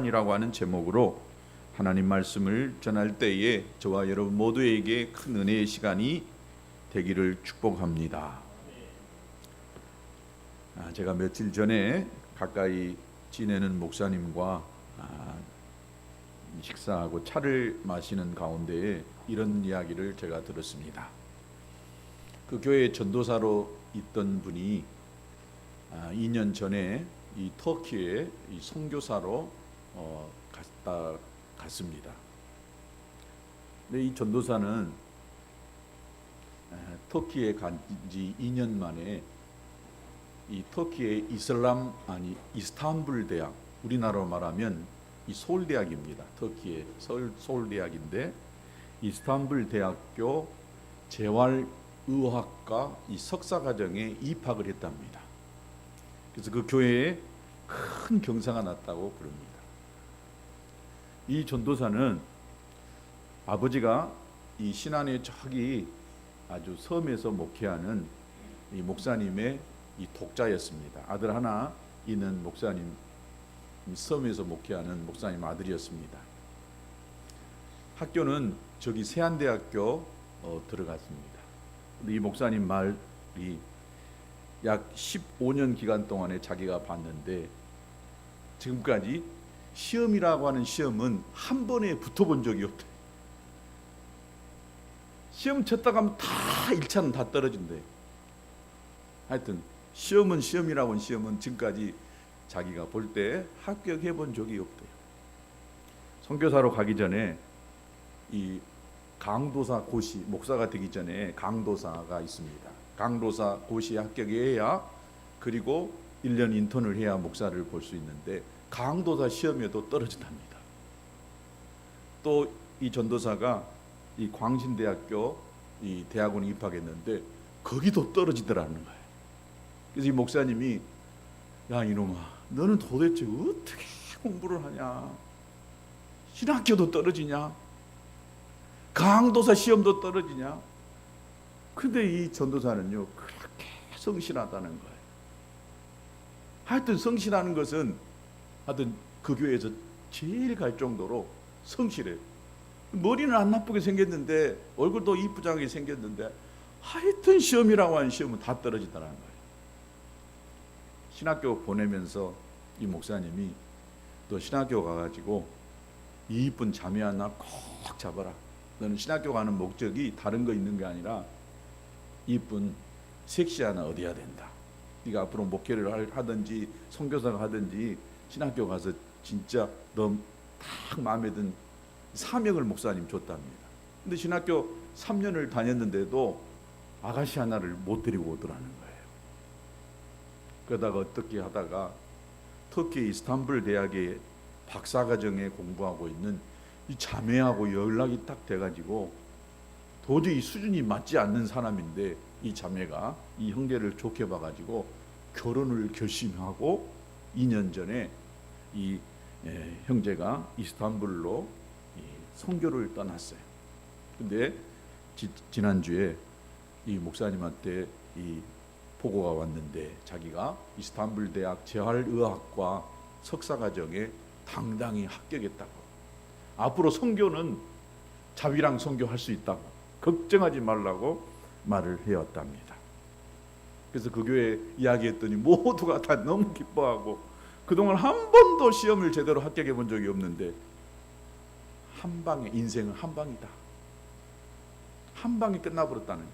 이라고 하는 제목으로 하나님 말씀을 전할 때에 저와 여러분 모두에게 큰 은혜의 시간이 되기를 축복합니다. 제가 며칠 전에 가까이 지내는 목사님과 식사하고 차를 마시는 가운데에 이런 이야기를 제가 들었습니다. 그 교회에 전도사로 있던 분이 2년 전에 이 터키에 이 선교사로 갔습니다. 근데 이 전도사는 터키에 간 지 2년 만에 이 터키의 이스탄불 대학, 우리나라로 말하면 이 서울대학입니다. 터키의 서울대학인데 이스탄불 대학교 재활의학과 이 석사과정에 입학을 했답니다. 그래서 그 교회에 큰 경사가 났다고 그럽니다. 이 전도사는 아버지가 이 신안의 저기 아주 섬에서 목회하는 이 목사님의 이 독자였습니다. 아들 하나 있는 목사님, 섬에서 목회하는 목사님 아들이었습니다. 학교는 저기 세안대학교 들어갔습니다. 근데 이 목사님 말이 약 15년 기간 동안에 자기가 봤는데 지금까지 시험이라고 하는 시험은 한 번에 붙어본 적이 없대. 시험 쳤다가 하면 다 1차는 다 떨어진대. 하여튼 시험이라고 하는 시험은 지금까지 자기가 볼 때 합격해 본 적이 없대요. 선교사로 가기 전에 이 강도사 고시, 목사가 되기 전에 강도사가 있습니다. 강도사 고시 합격해야 그리고 1년 인턴을 해야 목사를 볼 수 있는데 강도사 시험에도 떨어진답니다. 또 이 전도사가 이 광신대학교 이 대학원에 입학했는데 거기도 떨어지더라는 거예요. 그래서 이 목사님이 야 이놈아, 너는 도대체 어떻게 공부를 하냐? 신학교도 떨어지냐? 강도사 시험도 떨어지냐? 근데 이 전도사는요 그렇게 성실하다는 거예요. 하여튼 성실하는 것은 하여튼 그 교회에서 제일 갈 정도로 성실해요. 머리는 안 나쁘게 생겼는데 얼굴도 이쁘장하게 생겼는데 하여튼 시험이라고 하는 시험은 다 떨어지더라는 거예요. 신학교 보내면서 이 목사님이 또 신학교 가가지고 이쁜 자매 하나 꼭 잡아라. 너는 신학교 가는 목적이 다른 거 있는 게 아니라 이쁜 섹시 하나 얻어야 된다. 네가 앞으로 목회를 하든지 선교사가 하든지 신학교 가서 진짜 너 딱 마음에 든 사명을 목사님 줬답니다. 근데 신학교 3년을 다녔는데도 아가씨 하나를 못 데리고 오더라는 거예요. 그러다가 어떻게 하다가 터키 이스탄불 대학의 박사과정에 공부하고 있는 이 자매하고 연락이 딱 돼가지고 도저히 수준이 맞지 않는 사람인데 이 자매가 이 형제를 좋게 봐가지고 결혼을 결심하고 2년 전에 이 형제가 이스탄불로 선교를 떠났어요. 근데 지난주에 이 목사님한테 이 보고가 왔는데 자기가 이스탄불 대학 재활의학과 석사과정에 당당히 합격했다고. 앞으로 선교는 자비랑 선교할 수 있다고 걱정하지 말라고 말을 해왔답니다. 그래서 그 교회 이야기했더니 모두가 다 너무 기뻐하고 그동안 한 번도 시험을 제대로 합격해 본 적이 없는데 한 방에 인생은 한 방이다. 한 방에 끝나버렸다는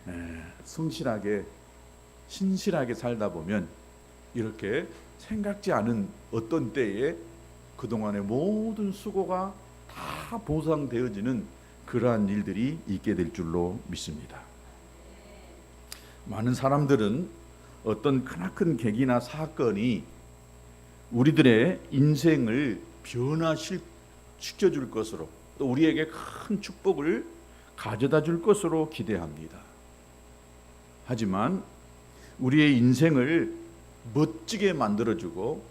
거예요. 성실하게 신실하게 살다 보면 이렇게 생각지 않은 어떤 때에 그동안의 모든 수고가 다 보상되어지는 그러한 일들이 있게 될 줄로 믿습니다. 많은 사람들은 어떤 크나큰 계기나 사건이 우리들의 인생을 변화시켜줄 것으로 또 우리에게 큰 축복을 가져다 줄 것으로 기대합니다. 하지만 우리의 인생을 멋지게 만들어주고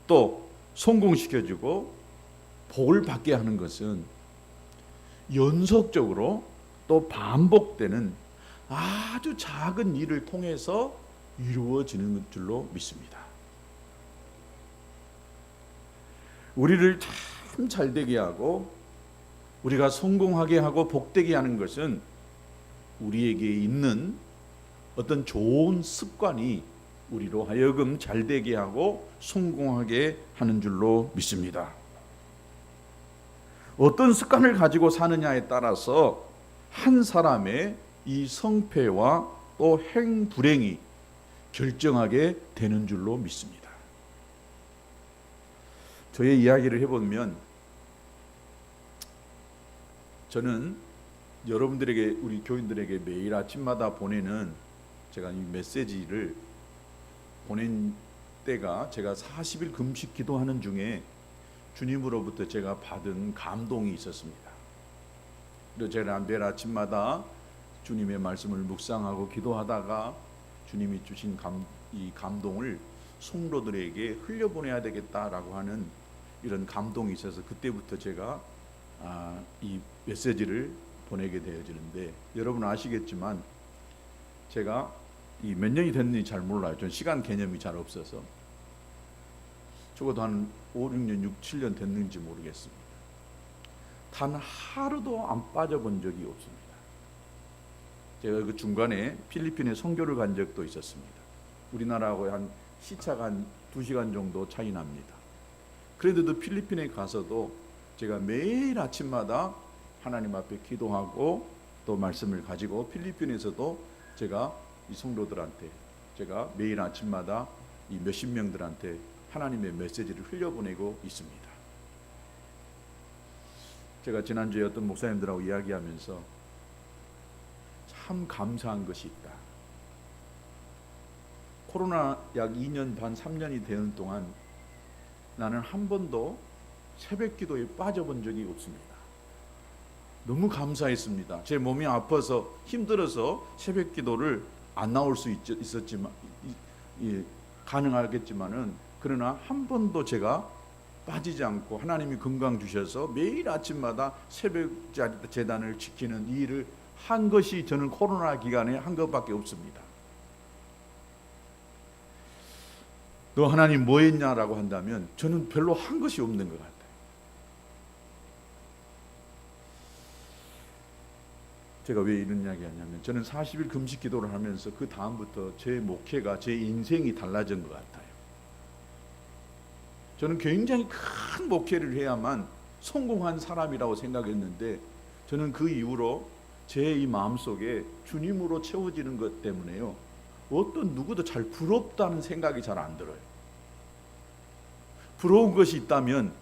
또 성공시켜주고 복을 받게 하는 것은 연속적으로 또 반복되는 아주 작은 일을 통해서 이루어지는 줄로 믿습니다. 우리를 참 잘되게 하고 우리가 성공하게 하고 복되게 하는 것은 우리에게 있는 어떤 좋은 습관이 우리로 하여금 잘되게 하고 성공하게 하는 줄로 믿습니다. 어떤 습관을 가지고 사느냐에 따라서 한 사람의 이 성패와 또 행불행이 결정하게 되는 줄로 믿습니다. 저의 이야기를 해보면 저는 여러분들에게, 우리 교인들에게 매일 아침마다 보내는 제가 이 메시지를 보낸 때가 제가 40일 금식 기도하는 중에 주님으로부터 제가 받은 감동이 있었습니다. 그래서 제가 매일 아침마다 주님의 말씀을 묵상하고 기도하다가 주님이 주신 이 감동을 성도들에게 흘려보내야 되겠다라고 하는 이런 감동이 있어서 그때부터 제가 이 메시지를 보내게 되어지는데, 여러분 아시겠지만 제가 이 몇 년이 됐는지 잘 몰라요. 전 시간 개념이 잘 없어서 적어도 한 5, 6년, 6, 7년 됐는지 모르겠습니다. 단 하루도 안 빠져본 적이 없습니다. 제가 그 중간에 필리핀에 선교를 간 적도 있었습니다. 우리나라하고 한 시차가 한 2시간 정도 차이 납니다. 그래도 필리핀에 가서도 제가 매일 아침마다 하나님 앞에 기도하고 또 말씀을 가지고 필리핀에서도 제가 이 성도들한테 제가 매일 아침마다 이 몇십 명들한테 하나님의 메시지를 흘려보내고 있습니다. 제가 지난주에 어떤 목사님들하고 이야기하면서 참 감사한 것이 있다. 코로나 약 2년 반 3년이 되는 동안 나는 한 번도 새벽 기도에 빠져본 적이 없습니다. 너무 감사했습니다. 제 몸이 아파서 힘들어서 새벽 기도를 안 나올 수 있었지만 가능하겠지만은, 그러나 한 번도 제가 빠지지 않고 하나님이 건강 주셔서 매일 아침마다 새벽 제단을 지키는 이 일을 한 것이 저는 코로나 기간에 한 것밖에 없습니다. 너 하나님 뭐 했냐라고 한다면 저는 별로 한 것이 없는 것 같아요. 제가 왜 이런 이야기 하냐면, 저는 40일 금식 기도를 하면서 그 다음부터 제 목회가, 제 인생이 달라진 것 같아요. 저는 굉장히 큰 목회를 해야만 성공한 사람이라고 생각했는데, 저는 그 이후로 제 이 마음속에 주님으로 채워지는 것 때문에요, 어떤 누구도 잘 부럽다는 생각이 잘 안 들어요. 부러운 것이 있다면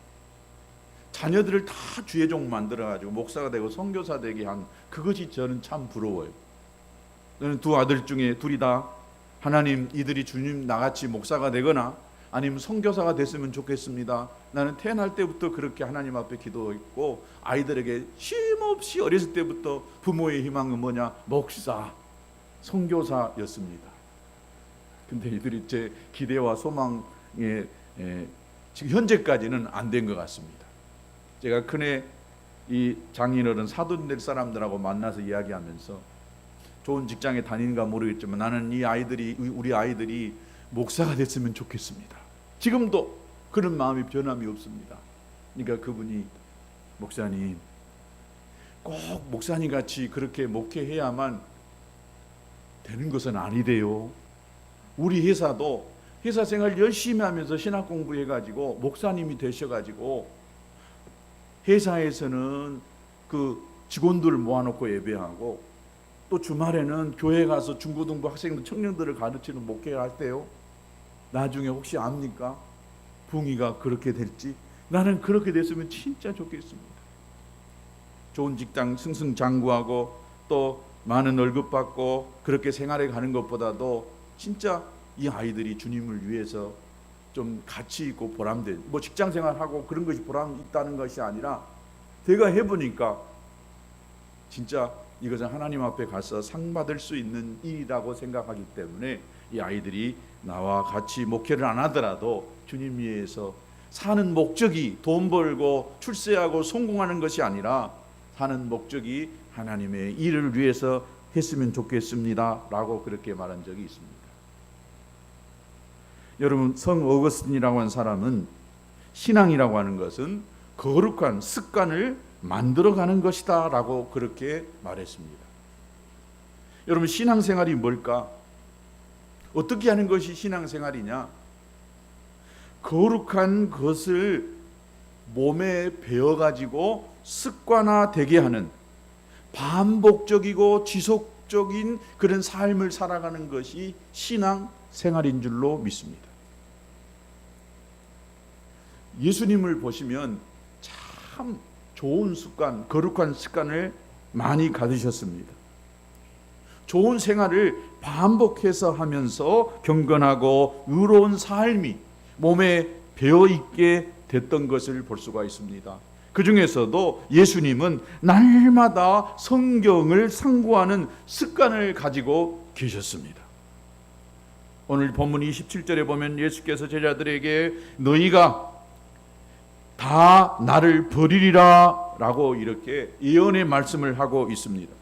자녀들을 다 주의 종 만들어가지고 목사가 되고 선교사 되게 한 그것이 저는 참 부러워요. 저는 두 아들 중에 둘이 다 하나님, 이들이 주님 나같이 목사가 되거나 아니면 선교사가 됐으면 좋겠습니다. 나는 태어날 때부터 그렇게 하나님 앞에 기도했고, 아이들에게 쉼없이 어렸을 때부터 부모의 희망은 뭐냐? 목사, 선교사였습니다. 근데 이들이 제 기대와 소망에 지금 현재까지는 안 된 것 같습니다. 제가 큰애 이 장인어른 사돈될 사람들하고 만나서 이야기하면서, 좋은 직장에 다니는가 모르겠지만 나는 이 아이들이, 우리 아이들이 목사가 됐으면 좋겠습니다. 지금도 그런 마음이 변함이 없습니다. 그러니까 그분이, 목사님 꼭 목사님 같이 그렇게 목회해야만 되는 것은 아니대요. 우리 회사도 회사 생활 열심히 하면서 신학 공부해가지고 목사님이 되셔가지고 회사에서는 그 직원들을 모아놓고 예배하고, 또 주말에는 교회 가서 중고등부 학생들, 청년들을 가르치는 목회를 할 때요, 나중에 혹시 압니까? 붕이가 그렇게 될지. 나는 그렇게 됐으면 진짜 좋겠습니다. 좋은 직장 승승장구하고 또 많은 월급 받고 그렇게 생활해 가는 것보다도 진짜 이 아이들이 주님을 위해서 좀 가치 있고 보람된, 뭐 직장 생활하고 그런 것이 보람 있다는 것이 아니라, 제가 해보니까 진짜 이것은 하나님 앞에 가서 상 받을 수 있는 일이라고 생각하기 때문에, 이 아이들이 나와 같이 목회를 안 하더라도 주님 위해서 사는 목적이 돈 벌고 출세하고 성공하는 것이 아니라, 사는 목적이 하나님의 일을 위해서 했으면 좋겠습니다 라고 그렇게 말한 적이 있습니다. 여러분, 성 어거스틴이라고 하는 사람은 신앙이라고 하는 것은 거룩한 습관을 만들어가는 것이다 라고 그렇게 말했습니다. 여러분, 신앙생활이 뭘까? 어떻게 하는 것이 신앙생활이냐? 거룩한 것을 몸에 배워가지고 습관화되게 하는 반복적이고 지속적인 그런 삶을 살아가는 것이 신앙생활인 줄로 믿습니다. 예수님을 보시면 참 좋은 습관, 거룩한 습관을 많이 가지셨습니다. 좋은 생활을 반복해서 하면서 경건하고 의로운 삶이 몸에 배어있게 됐던 것을 볼 수가 있습니다. 그 중에서도 예수님은 날마다 성경을 상고하는 습관을 가지고 계셨습니다. 오늘 본문 27절에 보면 예수께서 제자들에게 너희가 다 나를 버리리라 라고 이렇게 예언의 말씀을 하고 있습니다.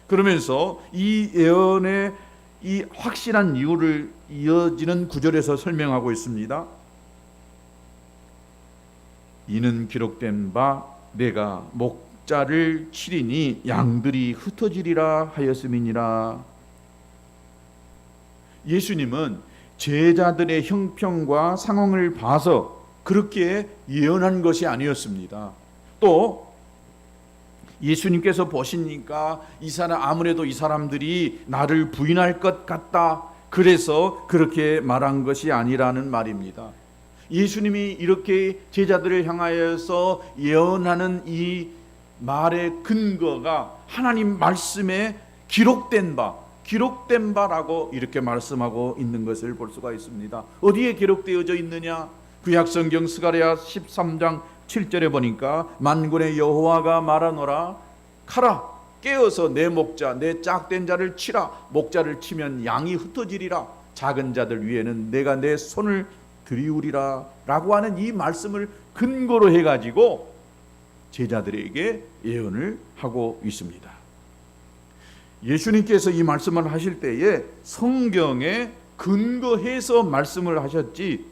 그러면서 이 예언의 이 확실한 이유를 이어지는 구절에서 설명하고 있습니다. 이는 기록된 바 내가 목자를 치리니 양들이 흩어지리라 하였음이니라. 예수님은 제자들의 형편과 상황을 봐서 그렇게 예언한 것이 아니었습니다. 또 예수님께서 보시니까 아무래도 이 사람들이 나를 부인할 것 같다, 그래서 그렇게 말한 것이 아니라는 말입니다. 예수님이 이렇게 제자들을 향하여서 예언하는 이 말의 근거가 하나님 말씀에 기록된 바라고 이렇게 말씀하고 있는 것을 볼 수가 있습니다. 어디에 기록되어져 있느냐? 구약성경 스가랴 13장 7절에 보니까 만군의 여호와가 말하노라 가라 깨어서 내 목자 내 짝된 자를 치라. 목자를 치면 양이 흩어지리라. 작은 자들 위에는 내가 내 손을 들이우리라 라고 하는 이 말씀을 근거로 해가지고 제자들에게 예언을 하고 있습니다. 예수님께서 이 말씀을 하실 때에 성경에 근거해서 말씀을 하셨지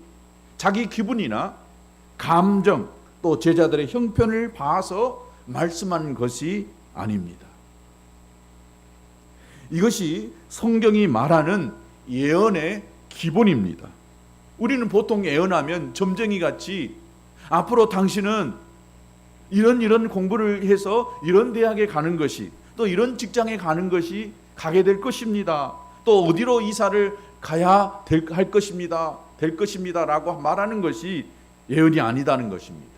자기 기분이나 감정 또 제자들의 형편을 봐서 말씀한 것이 아닙니다. 이것이 성경이 말하는 예언의 기본입니다. 우리는 보통 예언하면 점쟁이 같이 앞으로 당신은 이런 공부를 해서 이런 대학에 가는 것이 또 이런 직장에 가는 것이 가게 될 것입니다. 또 어디로 이사를 가야 할 것입니다. 될 것입니다 라고 말하는 것이 예언이 아니다는 것입니다.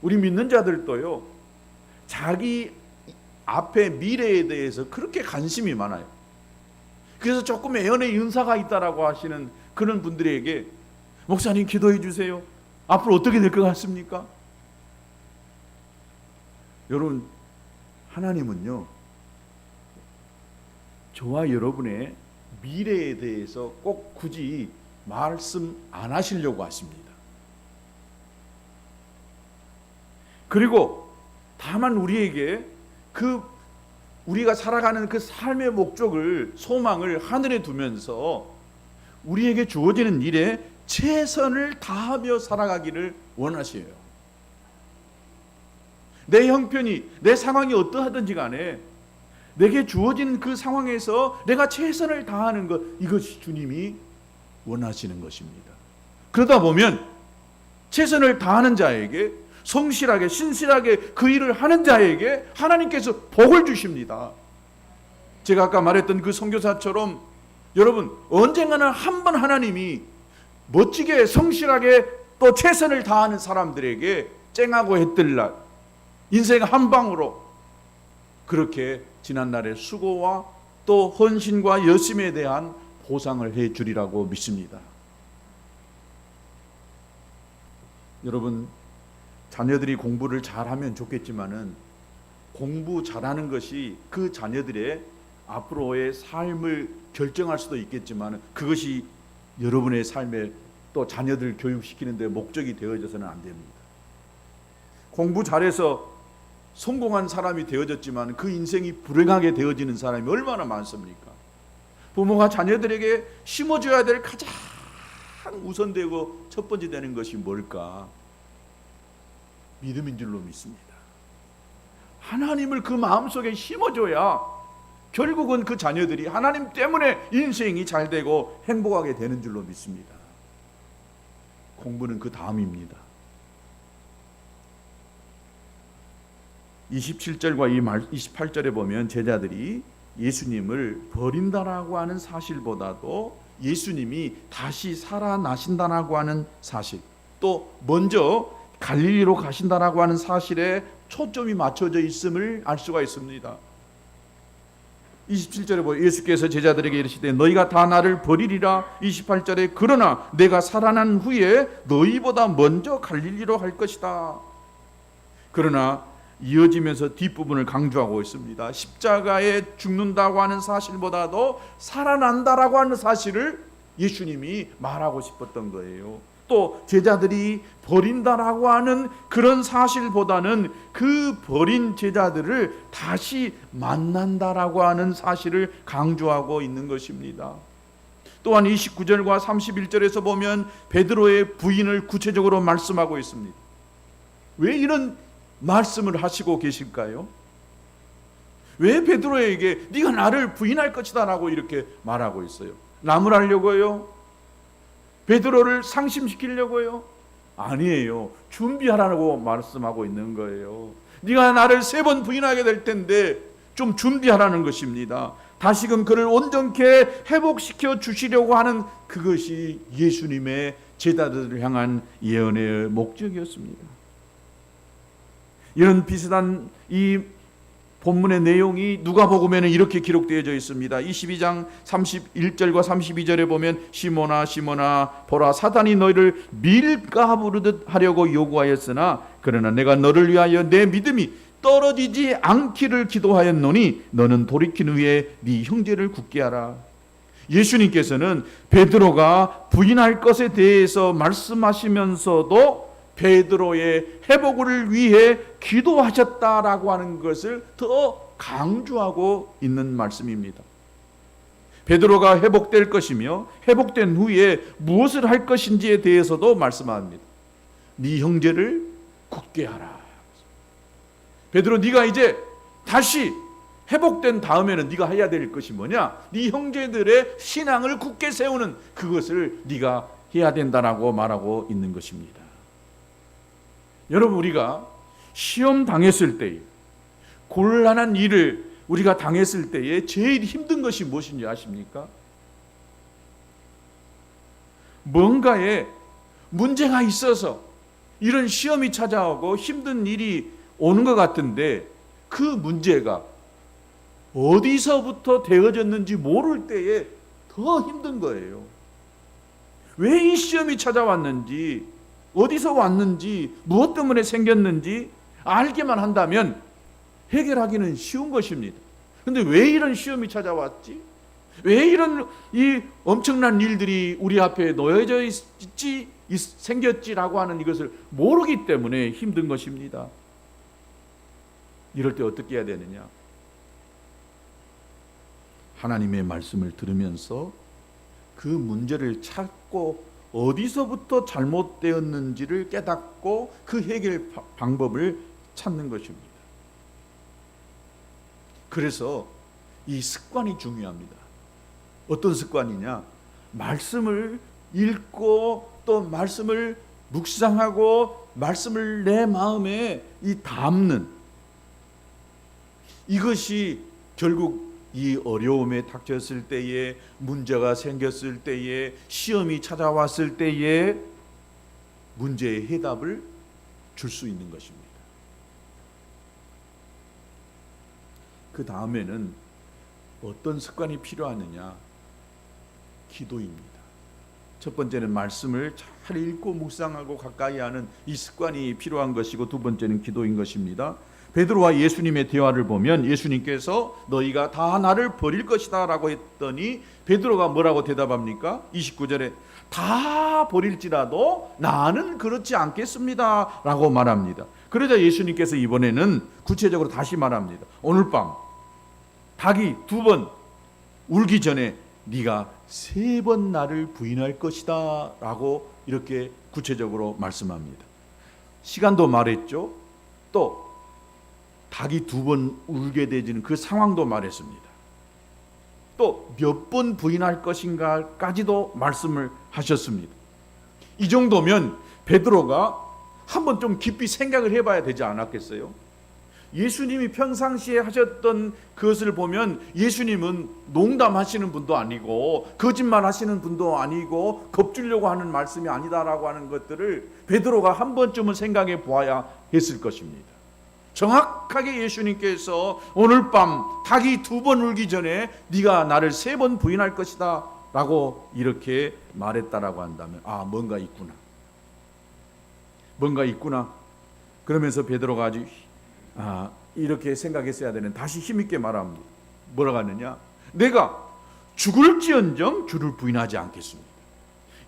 우리 믿는 자들도요, 자기 앞에 미래에 대해서 그렇게 관심이 많아요. 그래서 조금 예언의 윤사가 있다라고 하시는 그런 분들에게 목사님 기도해 주세요. 앞으로 어떻게 될 것 같습니까? 여러분, 하나님은요, 저와 여러분의 미래에 대해서 꼭 굳이 말씀 안 하시려고 하십니다. 그리고 다만 우리에게 우리가 살아가는 그 삶의 목적을, 소망을 하늘에 두면서 우리에게 주어지는 일에 최선을 다하며 살아가기를 원하셔요. 내 형편이, 내 상황이 어떠하든지 간에 내게 주어진 그 상황에서 내가 최선을 다하는 것, 이것이 주님이 원하시는 것입니다. 그러다 보면 최선을 다하는 자에게, 성실하게 신실하게 그 일을 하는 자에게 하나님께서 복을 주십니다. 제가 아까 말했던 그 선교사처럼 여러분, 언젠가는 한 번 하나님이 멋지게 성실하게 또 최선을 다하는 사람들에게 쨍하고 해뜰 날, 인생 한 방으로 그렇게 지난날의 수고와 또 헌신과 열심에 대한 보상을 해 주리라고 믿습니다. 여러분, 자녀들이 공부를 잘하면 좋겠지만은 공부 잘하는 것이 그 자녀들의 앞으로의 삶을 결정할 수도 있겠지만 그것이 여러분의 삶에 또 자녀들 교육시키는 데 목적이 되어져서는 안 됩니다. 공부 잘해서 성공한 사람이 되어졌지만 그 인생이 불행하게 되어지는 사람이 얼마나 많습니까? 부모가 자녀들에게 심어줘야 될 가장 가장 우선되고 첫 번째 되는 것이 뭘까? 믿음인 줄로 믿습니다. 하나님을 그 마음속에 심어줘야 결국은 그 자녀들이 하나님 때문에 인생이 잘 되고 행복하게 되는 줄로 믿습니다. 공부는 그 다음입니다. 27절과 28절에 보면 제자들이 예수님을 버린다라고 하는 사실보다도 예수님이 다시 살아나신다라고 하는 사실, 또 먼저 갈릴리로 가신다라고 하는 사실에 초점이 맞춰져 있음을 알 수가 있습니다. 27절에 보면 예수께서 제자들에게 이르시되 너희가 다 나를 버리리라. 28절에 그러나 내가 살아난 후에 너희보다 먼저 갈릴리로 갈 것이다. 그러나 이어지면서 뒷부분을 강조하고 있습니다. 십자가에 죽는다고 하는 사실보다도 살아난다라고 하는 사실을 예수님이 말하고 싶었던 거예요. 또 제자들이 버린다라고 하는 그런 사실보다는 그 버린 제자들을 다시 만난다라고 하는 사실을 강조하고 있는 것입니다. 또한 29절과 31절에서 보면 베드로의 부인을 구체적으로 말씀하고 있습니다. 왜 이런 말씀을 하시고 계실까요? 왜 베드로에게 네가 나를 부인할 것이다 라고 이렇게 말하고 있어요? 나무라려고요? 베드로를 상심시키려고요? 아니에요. 준비하라고 말씀하고 있는 거예요. 네가 나를 3번 부인하게 될 텐데 좀 준비하라는 것입니다. 다시금 그를 온전케 회복시켜 주시려고 하는 그것이 예수님의 제자들을 향한 예언의 목적이었습니다. 이런 비슷한 이 본문의 내용이 누가복음에는 이렇게 기록되어져 있습니다. 22장 31절과 32절에 보면 시몬아 시몬아 보라 사단이 너희를 밀가부르듯 하려고 요구하였으나 그러나 내가 너를 위하여 내 믿음이 떨어지지 않기를 기도하였노니 너는 돌이킨 후에 네 형제를 굳게 하라. 예수님께서는 베드로가 부인할 것에 대해서 말씀하시면서도 베드로의 회복을 위해 기도하셨다라고 하는 것을 더 강조하고 있는 말씀입니다. 베드로가 회복될 것이며 회복된 후에 무엇을 할 것인지에 대해서도 말씀합니다. 네 형제를 굳게 하라. 베드로, 네가 이제 다시 회복된 다음에는 네가 해야 될 것이 뭐냐? 네 형제들의 신앙을 굳게 세우는 그것을 네가 해야 된다라고 말하고 있는 것입니다. 여러분, 우리가 시험 당했을 때에, 곤란한 일을 우리가 당했을 때에 제일 힘든 것이 무엇인지 아십니까? 뭔가에 문제가 있어서 이런 시험이 찾아오고 힘든 일이 오는 것 같은데 그 문제가 어디서부터 되어졌는지 모를 때에 더 힘든 거예요. 왜 이 시험이 찾아왔는지, 어디서 왔는지, 무엇 때문에 생겼는지 알게만 한다면 해결하기는 쉬운 것입니다. 그런데 왜 이런 시험이 찾아왔지? 왜 이런 이 엄청난 일들이 우리 앞에 놓여져 있지, 생겼지라고 하는 이것을 모르기 때문에 힘든 것입니다. 이럴 때 어떻게 해야 되느냐? 하나님의 말씀을 들으면서 그 문제를 찾고 어디서부터 잘못되었는지를 깨닫고 그 해결 방법을 찾는 것입니다. 그래서 이 습관이 중요합니다. 어떤 습관이냐? 말씀을 읽고 또 말씀을 묵상하고 말씀을 내 마음에 담는, 이것이 결국 이 어려움에 닥쳤을 때에, 문제가 생겼을 때에, 시험이 찾아왔을 때에 문제의 해답을 줄 수 있는 것입니다. 그 다음에는 어떤 습관이 필요하느냐? 기도입니다. 첫 번째는 말씀을 잘 읽고 묵상하고 가까이 하는 이 습관이 필요한 것이고, 두 번째는 기도인 것입니다. 베드로와 예수님의 대화를 보면 예수님께서 너희가 다 나를 버릴 것이다 라고 했더니 베드로가 뭐라고 대답합니까? 29절에 다 버릴지라도 나는 그렇지 않겠습니다 라고 말합니다. 그러자 예수님께서 이번에는 구체적으로 다시 말합니다. 오늘 밤 닭이 2번 울기 전에 네가 3번 나를 부인할 것이다 라고 이렇게 구체적으로 말씀합니다. 시간도 말했죠. 또 닭이 2번 울게 되지는 그 상황도 말했습니다. 또 몇 번 부인할 것인가까지도 말씀을 하셨습니다. 이 정도면 베드로가 한번 좀 깊이 생각을 해봐야 되지 않았겠어요? 예수님이 평상시에 하셨던 그것을 보면 예수님은 농담하시는 분도 아니고 거짓말하시는 분도 아니고 겁주려고 하는 말씀이 아니다라고 하는 것들을 베드로가 한 번쯤은 생각해 보아야 했을 것입니다. 정확하게 예수님께서 오늘 밤 닭이 2번 울기 전에 네가 나를 3번 부인할 것이다 라고 이렇게 말했다라고 한다면 뭔가 있구나. 뭔가 있구나. 그러면서 베드로가 아주 이렇게 생각했어야 되는, 다시 힘있게 말합니다. 뭐라고 하느냐? 내가 죽을지언정 주를 부인하지 않겠습니다.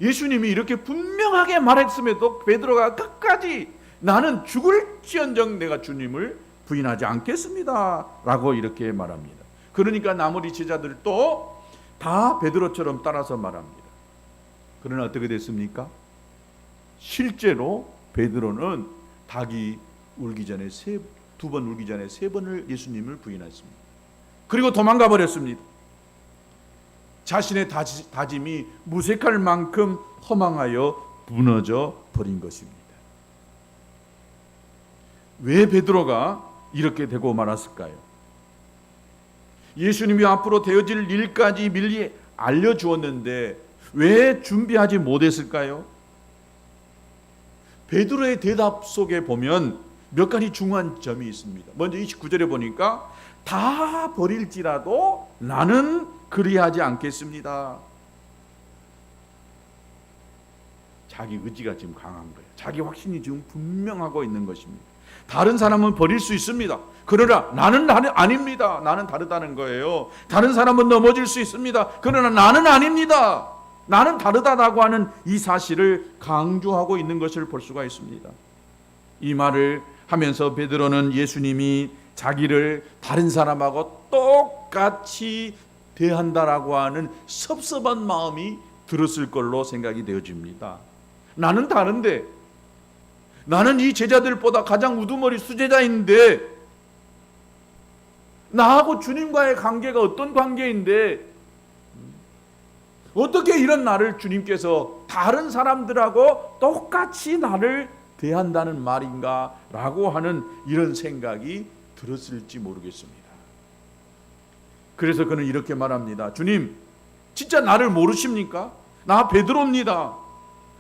예수님이 이렇게 분명하게 말했음에도 베드로가 끝까지 나는 죽을지언정 내가 주님을 부인하지 않겠습니다 라고 이렇게 말합니다. 그러니까 나머지 제자들도 다 베드로처럼 따라서 말합니다. 그러나 어떻게 됐습니까? 실제로 베드로는 닭이 울기 전에 2번 울기 전에 3번을 예수님을 부인했습니다. 그리고 도망가 버렸습니다. 자신의 다짐이 무색할 만큼 허망하여 무너져 버린 것입니다. 왜 베드로가 이렇게 되고 말았을까요? 예수님이 앞으로 되어질 일까지 미리 알려주었는데 왜 준비하지 못했을까요? 베드로의 대답 속에 보면 몇 가지 중요한 점이 있습니다. 먼저 29절에 보니까 다 버릴지라도 나는 그리하지 않겠습니다. 자기 의지가 지금 강한 거예요. 자기 확신이 지금 분명하고 있는 것입니다. 다른 사람은 버릴 수 있습니다. 그러나 나는 아닙니다. 나는 다르다는 거예요. 다른 사람은 넘어질 수 있습니다. 그러나 나는 아닙니다. 나는 다르다라고 하는 이 사실을 강조하고 있는 것을 볼 수가 있습니다. 이 말을 하면서 베드로는 예수님이 자기를 다른 사람하고 똑같이 대한다라고 하는 섭섭한 마음이 들었을 걸로 생각이 되어집니다. 나는 다른데, 나는 이 제자들보다 가장 우두머리 수제자인데, 나하고 주님과의 관계가 어떤 관계인데 어떻게 이런 나를 주님께서 다른 사람들하고 똑같이 나를 대한다는 말인가 라고 하는 이런 생각이 들었을지 모르겠습니다. 그래서 그는 이렇게 말합니다. 주님, 진짜 나를 모르십니까? 나 베드로입니다.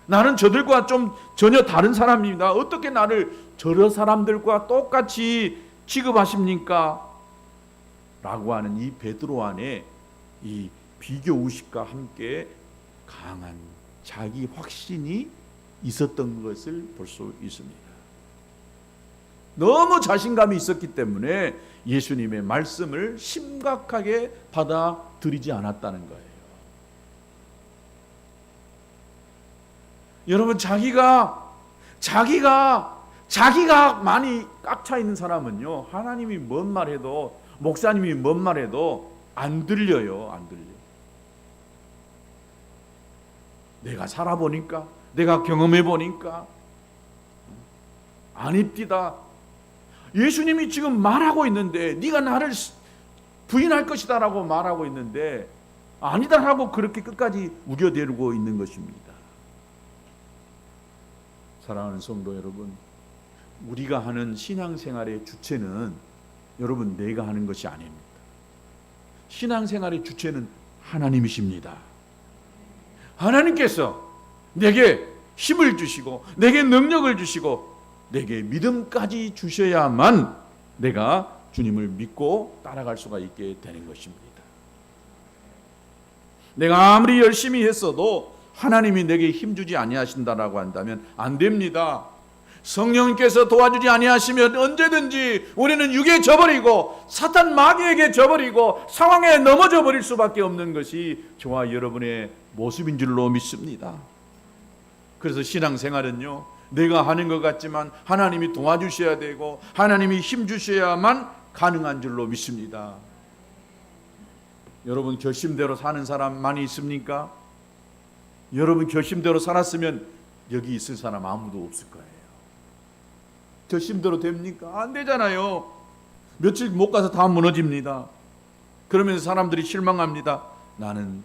나는 저들과 좀 전혀 다른 사람입니다. 어떻게 나를 저러 사람들과 똑같이 취급하십니까? 라고 하는 이 베드로 안에 이 비교의식과 함께 강한 자기 확신이 있었던 것을 볼 수 있습니다. 너무 자신감이 있었기 때문에 예수님의 말씀을 심각하게 받아들이지 않았다는 거예요. 여러분, 자기가 많이 꽉 차 있는 사람은요, 하나님이 뭔 말해도, 목사님이 뭔 말해도 안 들려요. 안 들려. 내가 살아보니까, 내가 경험해보니까 아닙디다. 예수님이 지금 말하고 있는데, 네가 나를 부인할 것이다 라고 말하고 있는데 아니다 하고 그렇게 끝까지 우겨대고 있는 것입니다. 사랑하는 성도 여러분, 우리가 하는 신앙생활의 주체는 여러분 내가 하는 것이 아닙니다. 신앙생활의 주체는 하나님이십니다. 하나님께서 내게 힘을 주시고 내게 능력을 주시고 내게 믿음까지 주셔야만 내가 주님을 믿고 따라갈 수가 있게 되는 것입니다. 내가 아무리 열심히 했어도 하나님이 내게 힘주지 아니하신다라고 한다면 안 됩니다. 성령님께서 도와주지 아니하시면 언제든지 우리는 육에 져버리고 사탄 마귀에게 져버리고 상황에 넘어져 버릴 수밖에 없는 것이 저와 여러분의 모습인 줄로 믿습니다. 그래서 신앙생활은요, 내가 하는 것 같지만 하나님이 도와주셔야 되고 하나님이 힘 주셔야만 가능한 줄로 믿습니다. 여러분 결심대로 사는 사람 많이 있습니까? 여러분 결심대로 살았으면 여기 있을 사람 아무도 없을 거예요. 결심대로 됩니까? 안 되잖아요. 며칠 못 가서 다 무너집니다. 그러면서 사람들이 실망합니다. 나는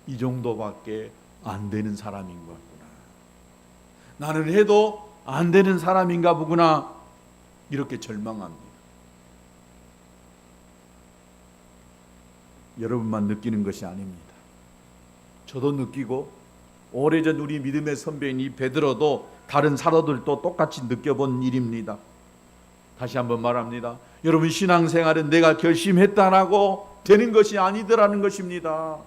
이 정도밖에 안 되는 사람인 것 같구나. 나는 해도 안 되는 사람인가 보구나. 이렇게 절망합니다. 여러분만 느끼는 것이 아닙니다. 저도 느끼고 오래전 우리 믿음의 선배인 이 베드로도 다른 사도들도 똑같이 느껴본 일입니다. 다시 한번 말합니다. 여러분 신앙생활은 내가 결심했다라고 되는 것이 아니더라는 것입니다.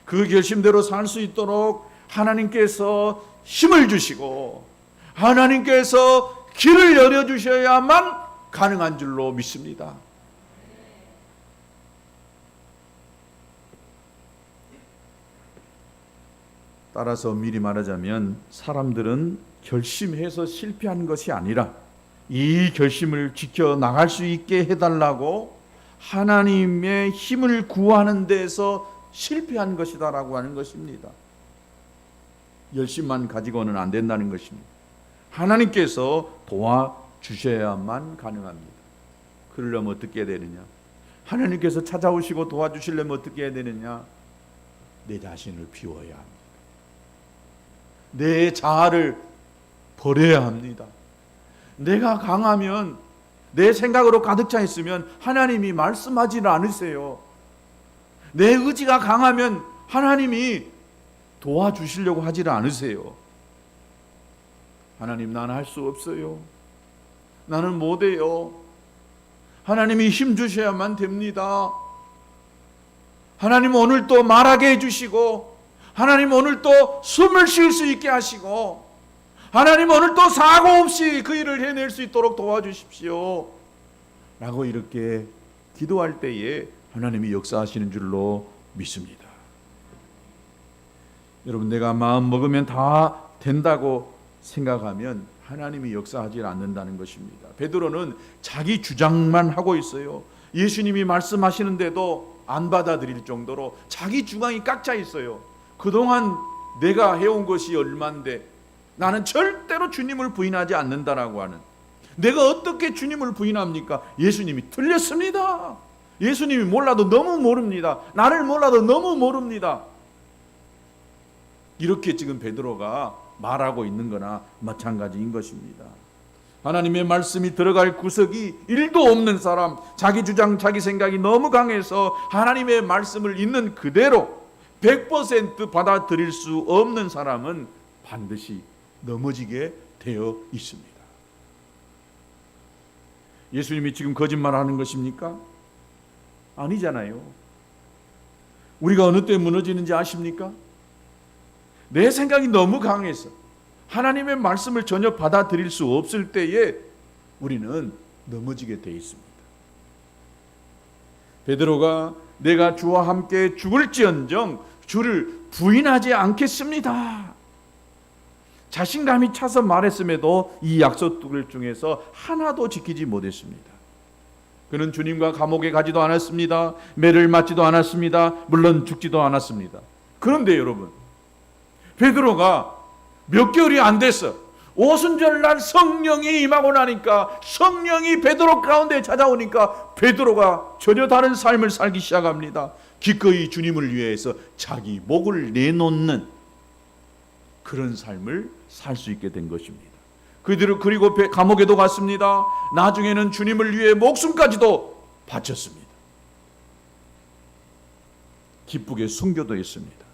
그 결심대로 살 수 있도록 하나님께서 힘을 주시고 하나님께서 길을 열어주셔야만 가능한 줄로 믿습니다. 따라서 미리 말하자면 사람들은 결심해서 실패한 것이 아니라 이 결심을 지켜나갈 수 있게 해달라고 하나님의 힘을 구하는 데서 실패한 것이다라고 하는 것입니다. 열심만 가지고는 안 된다는 것입니다. 하나님께서 도와주셔야만 가능합니다. 그러려면 어떻게 해야 되느냐? 하나님께서 찾아오시고 도와주시려면 어떻게 해야 되느냐? 내 자신을 비워야 합니다. 내 자아를 버려야 합니다. 내가 강하면, 내 생각으로 가득 차 있으면 하나님이 말씀하지는 않으세요. 내 의지가 강하면 하나님이 도와주시려고 하지는 않으세요. 하나님, 나는 할 수 없어요. 나는 못해요. 하나님이 힘 주셔야만 됩니다. 하나님 오늘 또 말하게 해주시고, 하나님 오늘 또 숨을 쉴 수 있게 하시고, 하나님 오늘 또 사고 없이 그 일을 해낼 수 있도록 도와주십시오 라고 이렇게 기도할 때에 하나님이 역사하시는 줄로 믿습니다. 여러분, 내가 마음 먹으면 다 된다고 생각하면 하나님이 역사하지 않는다는 것입니다. 베드로는 자기 주장만 하고 있어요. 예수님이 말씀하시는데도 안 받아들일 정도로 자기 주장이 꽉 차 있어요. 그동안 내가 해온 것이 얼만데 나는 절대로 주님을 부인하지 않는다라고 하는, 내가 어떻게 주님을 부인합니까? 예수님이 틀렸습니다. 예수님이 몰라도 너무 모릅니다. 나를 몰라도 너무 모릅니다. 이렇게 지금 베드로가 말하고 있는 거나 마찬가지인 것입니다. 하나님의 말씀이 들어갈 구석이 1도 없는 사람, 자기 주장, 자기 생각이 너무 강해서 하나님의 말씀을 있는 그대로 100% 받아들일 수 없는 사람은 반드시 넘어지게 되어 있습니다. 예수님이 지금 거짓말하는 것입니까? 아니잖아요. 우리가 어느 때 무너지는지 아십니까? 내 생각이 너무 강해서 하나님의 말씀을 전혀 받아들일 수 없을 때에 우리는 넘어지게 되어 있습니다. 베드로가 내가 주와 함께 죽을지언정 주를 부인하지 않겠습니다. 자신감이 차서 말했음에도 이 약속들 중에서 하나도 지키지 못했습니다. 그는 주님과 감옥에 가지도 않았습니다. 매를 맞지도 않았습니다. 물론 죽지도 않았습니다. 그런데 여러분, 베드로가 몇 개월이 안 됐어. 오순절날 성령이 임하고 나니까, 성령이 베드로 가운데 찾아오니까 베드로가 전혀 다른 삶을 살기 시작합니다. 기꺼이 주님을 위해서 자기 목을 내놓는 그런 삶을 살 수 있게 된 것입니다. 그리고 감옥에도 갔습니다. 나중에는 주님을 위해 목숨까지도 바쳤습니다. 기쁘게 순교도 했습니다.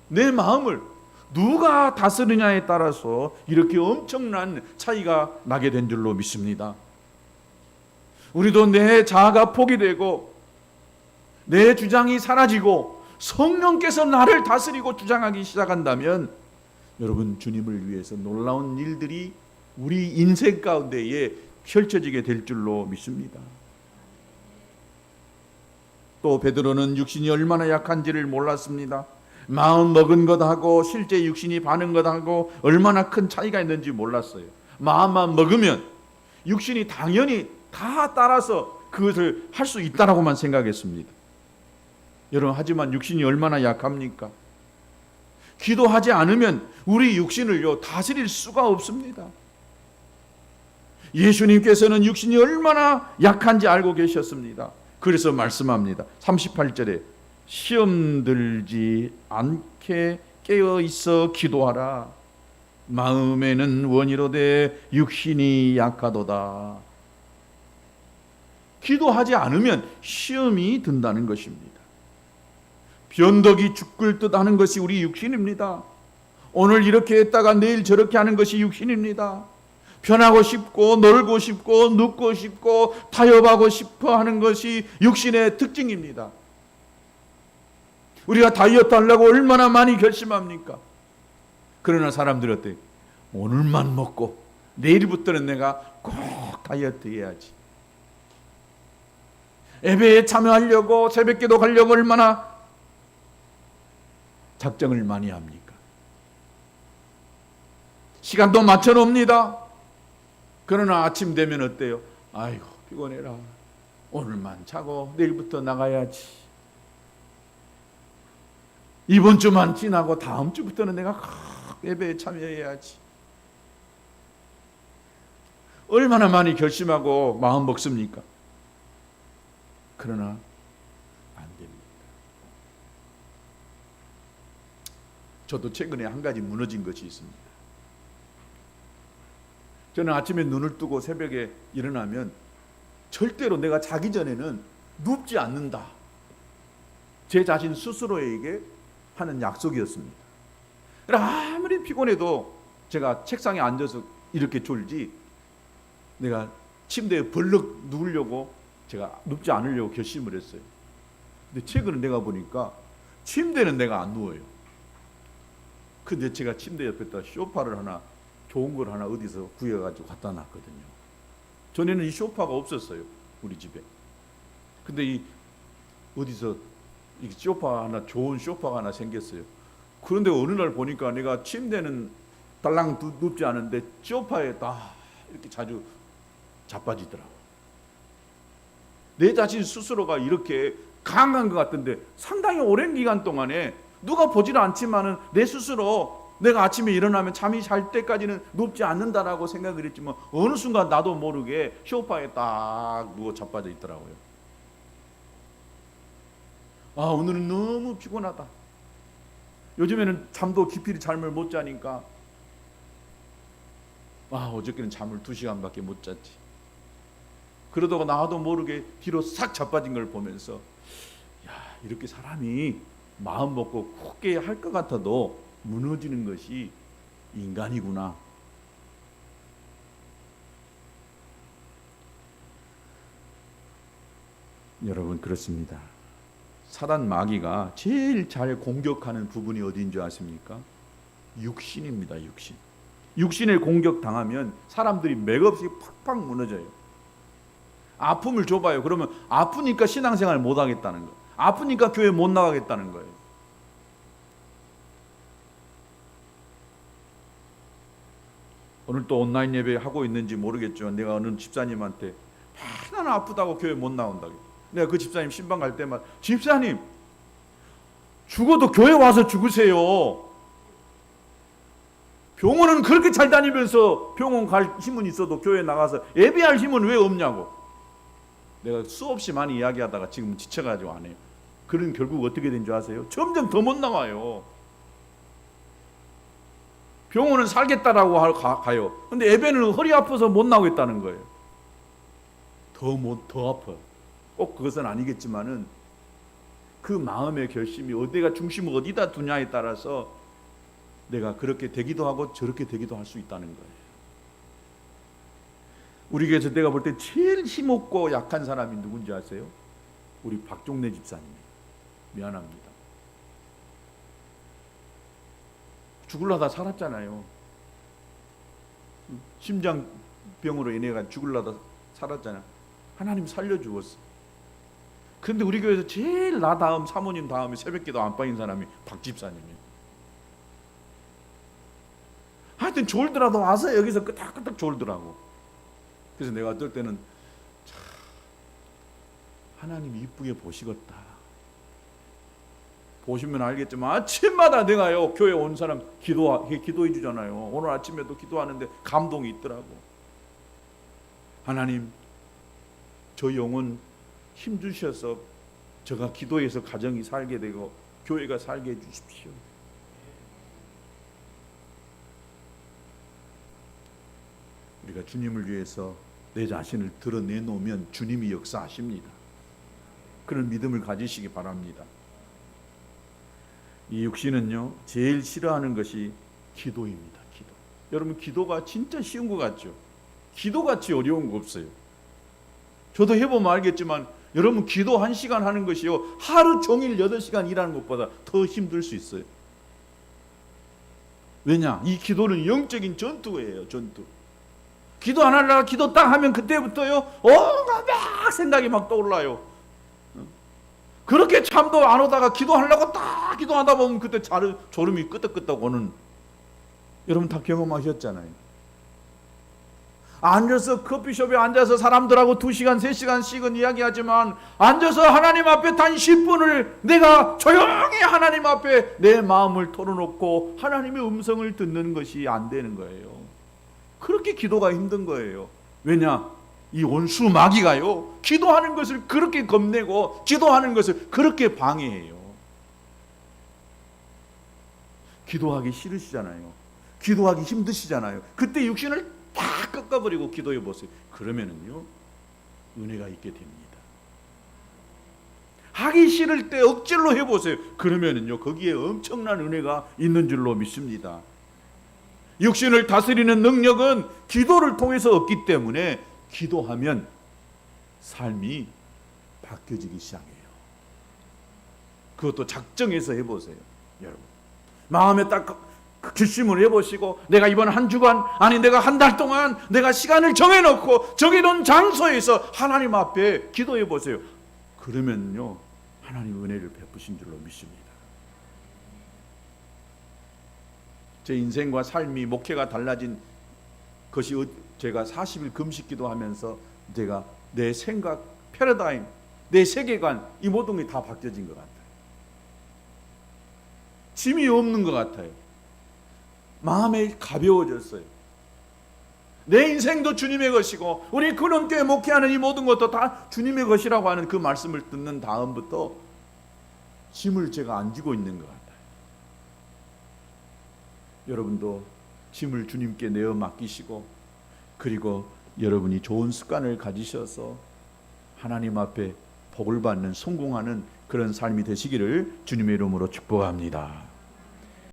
내 마음을 누가 다스리냐에 따라서 이렇게 엄청난 차이가 나게 된 줄로 믿습니다. 우리도 내 자아가 포기되고 내 주장이 사라지고 성령께서 나를 다스리고 주장하기 시작한다면 여러분, 주님을 위해서 놀라운 일들이 우리 인생 가운데에 펼쳐지게 될 줄로 믿습니다. 또 베드로는 육신이 얼마나 약한지를 몰랐습니다. 마음 먹은 것하고 실제 육신이 반응 것하고 얼마나 큰 차이가 있는지 몰랐어요. 마음만 먹으면 육신이 당연히 다 따라서 그것을 할 수 있다라고만 생각했습니다. 여러분, 하지만 육신이 얼마나 약합니까? 기도하지 않으면 우리 육신을요 다스릴 수가 없습니다. 예수님께서는 육신이 얼마나 약한지 알고 계셨습니다. 그래서 말씀합니다. 38절에 시험 들지 않게 깨어 있어 기도하라. 마음에는 원이로되 육신이 약하도다. 기도하지 않으면 시험이 든다는 것입니다. 변덕이 죽을 듯 하는 것이 우리 육신입니다. 오늘 이렇게 했다가 내일 저렇게 하는 것이 육신입니다. 편하고 싶고 놀고 싶고 눕고 싶고 타협하고 싶어 하는 것이 육신의 특징입니다. 우리가 다이어트 하려고 얼마나 많이 결심합니까? 그러나 사람들이 어때? 오늘만 먹고 내일부터는 내가 꼭 다이어트 해야지. 예배에 참여하려고 새벽기도 가려고 얼마나 작정을 많이 합니까? 시간도 맞춰 놓습니다. 그러나 아침 되면 어때요? 아이고 피곤해라. 오늘만 자고 내일부터 나가야지. 이번 주만 지나고 다음 주부터는 내가 꼭 예배에 참여해야지. 얼마나 많이 결심하고 마음 먹습니까? 그러나 안 됩니다. 저도 최근에 한 가지 무너진 것이 있습니다. 저는 아침에 눈을 뜨고 새벽에 일어나면 절대로 내가 자기 전에는 눕지 않는다. 제 자신 스스로에게 하는 약속이었습니다. 아무리 피곤해도 제가 책상에 앉아서 이렇게 졸지 내가 침대에 벌럭 누우려고 제가 눕지 않으려고 결심을 했어요. 근데 최근에 내가 보니까 침대는 내가 안 누워요. 근데 제가 침대 옆에다 소파를 하나 좋은 걸 하나 어디서 구해가지고 갖다 놨거든요. 전에는 이 소파가 없었어요, 우리 집에. 근데 이 어디서 이 소파 하나 좋은 소파가 하나 생겼어요. 그런데 어느 날 보니까 내가 침대는 달랑 눕지 않은데 소파에 딱 이렇게 자주 자빠지더라고. 내 자신 스스로가 이렇게 강한 것 같은데 상당히 오랜 기간 동안에 누가 보지는 않지만은 내 스스로 내가 아침에 일어나면 잠이 잘 때까지는 눕지 않는다라고 생각을 했지만 어느 순간 나도 모르게 소파에 딱 누워 자빠져 있더라고요. 아, 오늘은 너무 피곤하다. 요즘에는 잠도 깊이 잠을 못 자니까 어저께는 잠을 2시간밖에 못 잤지. 그러다가 나도 모르게 뒤로 싹 자빠진 걸 보면서 이렇게 사람이 마음 먹고 굳게 할 것 같아도 무너지는 것이 인간이구나. 여러분, 그렇습니다. 사단 마귀가 제일 잘 공격하는 부분이 어디인 줄 아십니까? 육신입니다. 육신. 육신을 공격당하면 사람들이 맥없이 팍팍 무너져요. 아픔을 줘봐요. 그러면 아프니까 신앙생활 못 하겠다는 거예요. 아프니까 교회 못 나가겠다는 거예요. 오늘 또 온라인 예배 하고 있는지 모르겠지만 내가 어느 집사님한테 나는 아프다고 교회 못 나온다고. 내가 그 집사님 신방 갈 때마다 집사님 죽어도 교회 와서 죽으세요. 병원은 그렇게 잘 다니면서 병원 갈 힘은 있어도 교회 나가서 예배할 힘은 왜 없냐고. 내가 수없이 많이 이야기하다가 지금 지쳐가지고 안 해요. 그런 결국 어떻게 된 줄 아세요? 점점 더 못 나와요. 병원은 살겠다라고 가요. 근데 예배는 허리 아파서 못 나오겠다는 거예요. 더 아파요. 꼭 그것은 아니겠지만은 그 마음의 결심이 어디가 중심을 어디다 두냐에 따라서 내가 그렇게 되기도 하고 저렇게 되기도 할 수 있다는 거예요. 우리 교회에서 내가 볼 때 제일 힘없고 약한 사람이 누군지 아세요? 우리 박종래 집사님이에요. 미안합니다. 죽을라다 살았잖아요. 심장병으로 인해가 죽을라다 살았잖아. 하나님 살려주었어. 그런데 우리 교회에서 제일 나 다음 사모님 다음에 새벽기도 안 빠진 사람이 박 집사님이에요. 하여튼 졸더라도 와서 여기서 끄덕끄덕 졸더라고. 그래서 내가 어떨 때는 하나님이 이쁘게 보시겠다. 보시면 알겠지만 아침마다 내가요 교회 온 사람 기도해 주잖아요. 오늘 아침에도 기도하는데 감동이 있더라고. 하나님, 저 영혼 힘 주셔서 제가 기도해서 가정이 살게 되고 교회가 살게 해주십시오. 우리가 주님을 위해서 내 자신을 드러내놓으면 주님이 역사하십니다. 그런 믿음을 가지시기 바랍니다. 이 육신은요 제일 싫어하는 것이 기도입니다. 기도. 여러분, 기도가 진짜 쉬운 것 같죠? 기도같이 어려운 거 없어요. 저도 해보면 알겠지만 여러분, 기도 1시간 하는 것이요 하루 종일 8시간 일하는 것보다 더 힘들 수 있어요. 왜냐? 이 기도는 영적인 전투예요. 전투. 기도 안 하려고 기도 딱 하면 그때부터요 온갖 막 생각이 막 떠올라요. 그렇게 잠도 안 오다가 기도하려고 딱 기도하다 보면 그때 졸음이 끄덕끄덕 오는, 여러분 다 경험하셨잖아요. 앉아서 커피숍에 앉아서 사람들하고 2시간 3시간씩은 이야기하지만 앉아서 하나님 앞에 단 10분을 내가 조용히 하나님 앞에 내 마음을 털어놓고 하나님의 음성을 듣는 것이 안 되는 거예요. 그렇게 기도가 힘든 거예요. 왜냐? 이 원수 마귀가요 기도하는 것을 그렇게 겁내고 기도하는 것을 그렇게 방해해요. 기도하기 싫으시잖아요. 기도하기 힘드시잖아요. 그때 육신을 다 꺾어버리고 기도해 보세요. 그러면은요 은혜가 있게 됩니다. 하기 싫을 때 억지로 해보세요. 그러면은요 거기에 엄청난 은혜가 있는 줄로 믿습니다. 육신을 다스리는 능력은 기도를 통해서 얻기 때문에 기도하면 삶이 바뀌어지기 시작해요. 그것도 작정해서 해보세요. 여러분, 마음에 딱 결심을 해보시고 내가 이번 한 주간, 아니 내가 한 달 동안 내가 시간을 정해놓고 정해놓은 장소에서 하나님 앞에 기도해 보세요. 그러면요 하나님 은혜를 베푸신 줄로 믿습니다. 제 인생과 삶이, 목회가 달라진 것이 제가 40일 금식 기도하면서 제가 내 생각, 패러다임, 내 세계관, 이 모든 게 다 바뀌어진 것 같아요. 짐이 없는 것 같아요. 마음이 가벼워졌어요. 내 인생도 주님의 것이고 우리 근원교회 목회하는 이 모든 것도 다 주님의 것이라고 하는 그 말씀을 듣는 다음부터 짐을 제가 안 지고 있는 것 같아요. 여러분도 짐을 주님께 내어 맡기시고, 그리고 여러분이 좋은 습관을 가지셔서 하나님 앞에 복을 받는, 성공하는 그런 삶이 되시기를 주님의 이름으로 축복합니다.